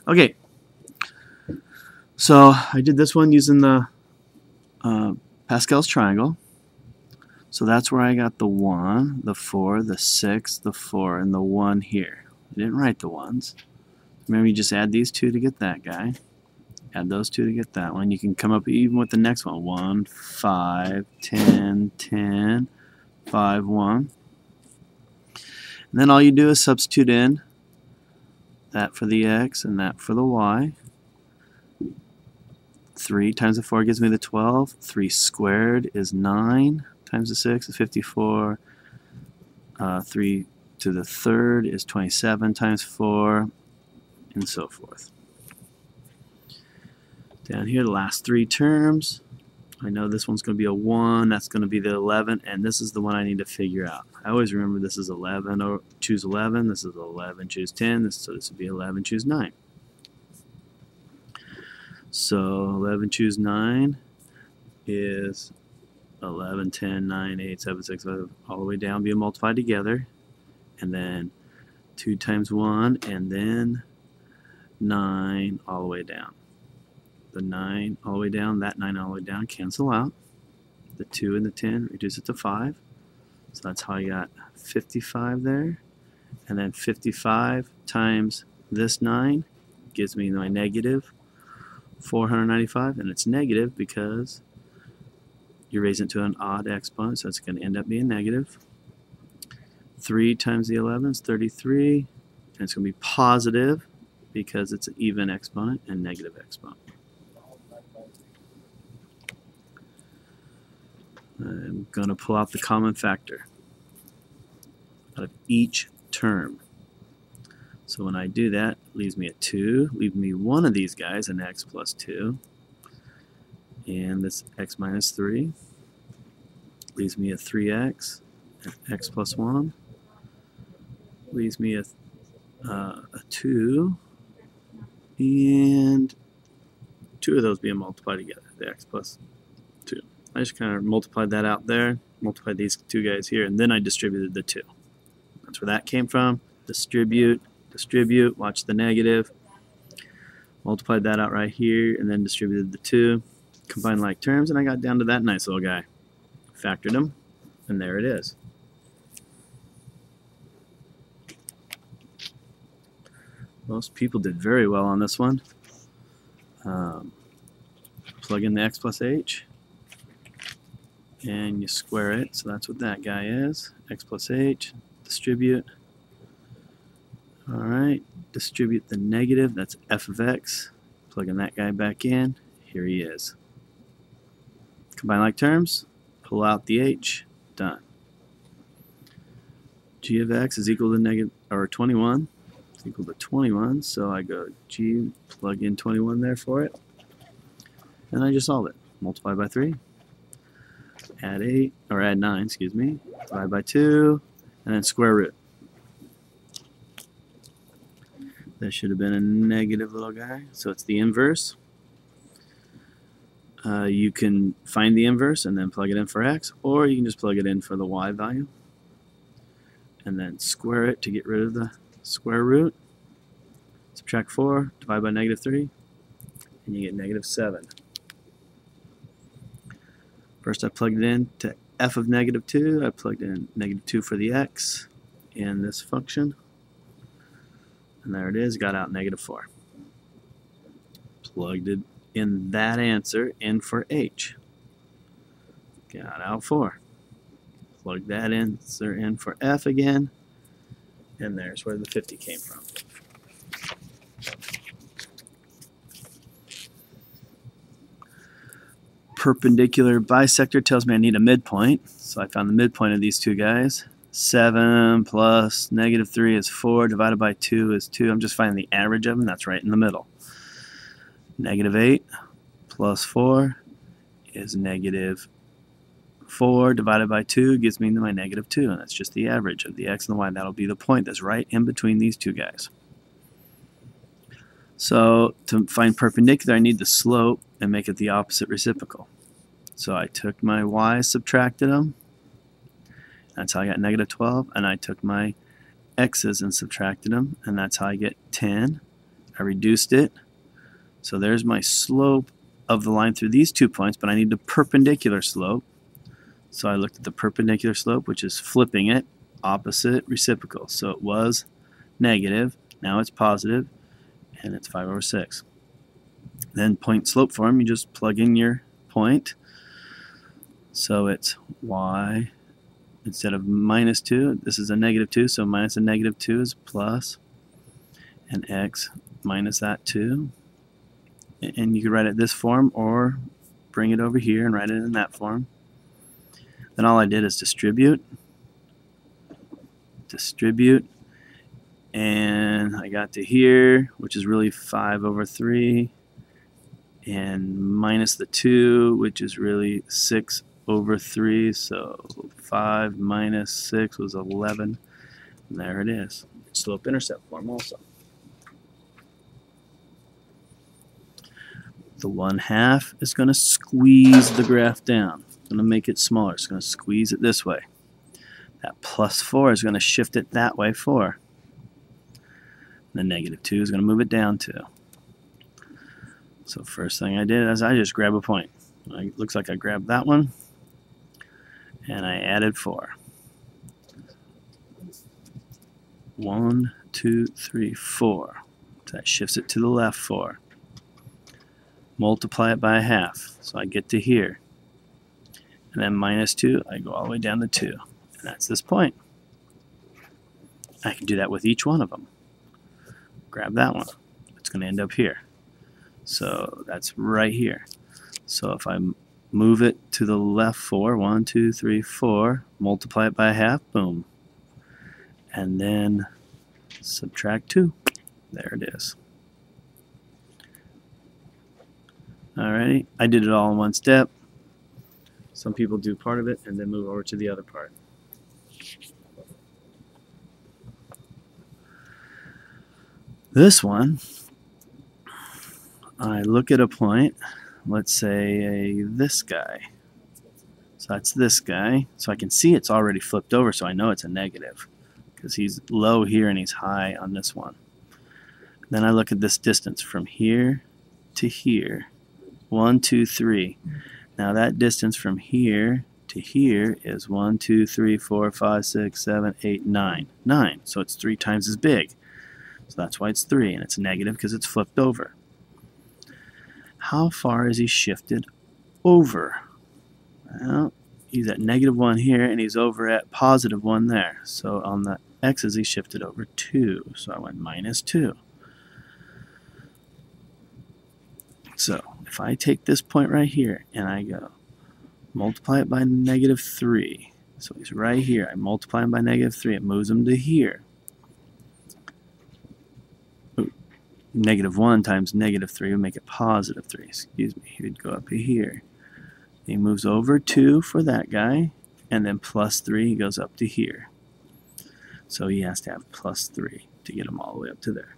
Okay, so I did this one using the Pascal's triangle. So that's where I got the 1, the 4, the 6, the 4, and the 1 here. I didn't write the ones. Remember, you just add these two to get that guy. Add those two to get that one. You can come up even with the next one. 1, 5, 10, 10, 5, 1. And then all you do is substitute in that for the x and that for the y. 3 times the 4 gives me the 12. 3 squared is 9 times the 6 is 54. 3 to the third is 27 times 4, and so forth. Down here, the last 3 terms. I know this one's going to be a 1, that's going to be the 11, and this is the one I need to figure out. I always remember this is 11, or choose 11, this is 11, choose 10, so this would be 11, choose 9. So 11, choose 9 is 11, 10, 9, 8, 7, 6, 5, all the way down, being multiplied together. And then 2 times 1, and then 9 all the way down. The 9 all the way down, that 9 all the way down, cancel out. The 2 and the 10 reduce it to 5. So that's how I got 55 there. And then 55 times this 9 gives me my negative 495, and it's negative because you're raising it to an odd exponent, so it's going to end up being negative. 3 times the 11 is 33, and it's going to be positive because it's an even exponent and negative exponent. I'm going to pull out the common factor out of each term. So when I do that, it leaves me a 2, leave me one of these guys, an x plus 2, and this x minus 3 leaves me a 3x, x plus 1, leaves me a 2, and 2 of those being multiplied together, the x plus 2. I just kind of multiplied that out there, multiplied these 2 guys here, and then I distributed the 2. That's where that came from. Distribute, distribute, watch the negative, multiplied that out right here, and then distributed the 2. Combined like terms, and I got down to that nice little guy. Factored them, and there it is. Most people did very well on this one. Plug in the x plus h, and you square it, so that's what that guy is. X plus h, distribute. Alright, distribute the negative, that's f of x. Plugging that guy back in, here he is. Combine like terms, pull out the h, done. G of x is equal to negative, or 21. It's equal to 21, so I go g, plug in 21 there for it, and I just solve it. Multiply by 3, add 8, or add 9, excuse me, divide by 2, and then square root. That should have been a negative little guy, so it's the inverse. You can find the inverse and then plug it in for x, or you can just plug it in for the y value and then square it to get rid of the square root. Subtract 4, divide by negative 3, and you get negative 7. First I plugged it in to f of negative 2. I plugged in negative 2 for the x in this function. And there it is, got out negative 4. Plugged it in that answer in for h. Got out 4. Plug that answer in for f again. And there's where the 50 came from. Perpendicular bisector tells me I need a midpoint. So I found the midpoint of these two guys. 7 plus negative 3 is 4, divided by 2 is 2. I'm just finding the average of them. That's right in the middle. Negative 8 plus 4 is negative 4, divided by 2 gives me my negative 2, and that's just the average of the x and the y. That'll be the point that's right in between these two guys. So to find perpendicular, I need the slope and make it the opposite reciprocal. So I took my y, subtracted them. That's how I got negative 12, and I took my x's and subtracted them, and that's how I get 10. I reduced it. So there's my slope of the line through these 2 points, but I need the perpendicular slope. So I looked at the perpendicular slope, which is flipping it, opposite reciprocal. So it was negative, now it's positive, and it's 5/6. Then point slope form, you just plug in your point. So it's y, instead of -2, this is a -2, so minus a -2 is plus, and x minus that 2. And you can write it this form or bring it over here and write it in that form. Then all I did is distribute, and I got to here, which is really 5/3, and minus the 2, which is really 6/3, so 5 minus 6 was 11, and there it is. Slope-intercept form also. The 1/2 is going to squeeze the graph down. It's going to make it smaller. It's going to squeeze it this way. That +4 is going to shift it that way 4. The -2 is going to move it down 2. So first thing I did is I just grab a point. It looks like I grabbed that one, and I added 4. 1, 2, 3, 4. So that shifts it to the left 4. Multiply it by 1/2, so I get to here. And then -2, I go all the way down to 2. And that's this point. I can do that with each one of them. Grab that one. It's going to end up here. So that's right here. So if I move it to the left 4, 1, 2, 3, 4, multiply it by 1/2, boom. And then subtract 2. There it is. Alrighty, I did it all in one step. Some people do part of it and then move over to the other part. This one, I look at a point, let's say this guy. So that's this guy. So I can see it's already flipped over, so I know it's a negative because he's low here and he's high on this one. Then I look at this distance from here to here. 1, 2, 3. Now that distance from here to here is 1, 2, 3, 4, 5, 6, 7, 8, 9. 9. So it's 3 times as big. So that's why it's 3, and it's negative because it's flipped over. How far is he shifted over? Well, he's at -1 here, and he's over at +1 there. So on the x's, he shifted over 2. So I went -2. So if I take this point right here and I go multiply it by -3, so he's right here. I multiply him by -3. It moves him to here. Ooh, -1 times -3 would make it +3. Excuse me. He would go up here. He moves over 2 for that guy, and then +3. He goes up to here. So he has to have +3 to get him all the way up to there.